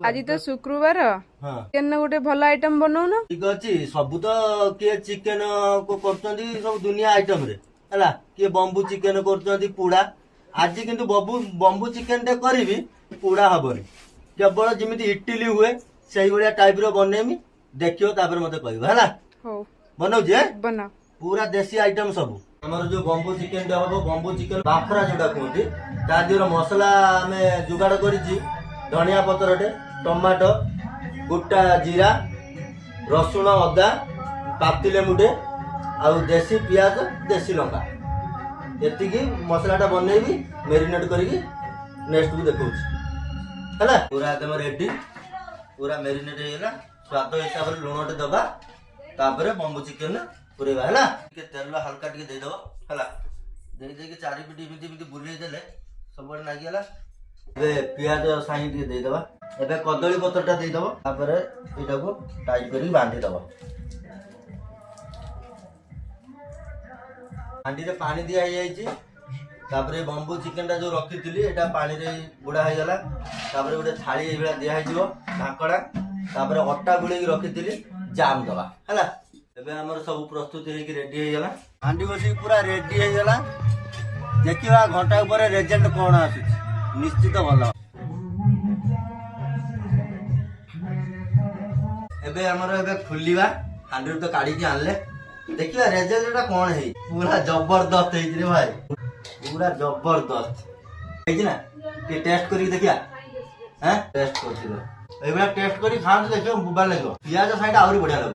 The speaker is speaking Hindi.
आज तो शुक्रवार हाँ चिकेन गोटे भल आइटम बनाऊन ठीक अच्छी सब तो किए चिकेन को करछंती सब दुनिया आइटम रे हला किए बम्बू चिकेन करछंती पुड़ा आज किंतु बम्बू चिकेन टे करबी पुड़ा हबनी केवल जिमिति इडली हुए सही भलिया टाइप रो बनेमी देखियो तापर मते कहबो हला हो बनाउ जे बना पूरा देसी आइटम सब हमर जो बम्बू चिकेन टे हबो बम्बू चिकेन बाफरा जोटा कहती ता दिरो मसला हमें जुगाड़ करिछि धनिया पत्रटे टमाटो गोटा जीरा रसुण अदा पाती लेमुटे आउ देसी पियाज देसी लंका एतिकी मसलाटा बनैबी मेरिनेट करिकी नेक्स्ट भी देखौछि हला पूरा एकदम रेडी पूरा मेरिनेट हेला स्वाद हिसाब रे लुणटे दबा तापरे बम्बू चिकेन पुरेबा हला के तेल हल्का टिके दे दो हला दे दे के चारि पिटी पिटी पिटी बुले देले सब बड लागि हला ए पियाज साई टिके दे दबा एबे कदली पत्रटा दे दबो तापरे एटा को टाइट करी बांधी दबो हांडी रे पानी दिया हे जाईची तापरे बम्बू चिकेन टा जो रखी थिली एटा पानी रे बुडा हे गला तापरे गोटे थाली एबेला दिया हे जिवो ढाकड़ा तापरे अट्टा गुले की रखी थिली जाम दबा हला एबे हमर सब प्रस्तुत हे की रेडी हे गला हांडी बसी पूरा रेडी हे गला देखिबा घंटा ऊपर रिजल्ट कोन आसी निश्चित भलो एबे हमर एबे खुलिबा हांडी तो काढी के आनले देखिबा रिजल्ट कोन हे पूरा जबरदस्त हे रे भाई पूरा जबरदस्त है ना के टेस्ट करी देखिया हैं टेस्ट करथिलो एबे टेस्ट करी खान देखियो बुबा लगो पियाज साइड आउरी बढ़िया लगो।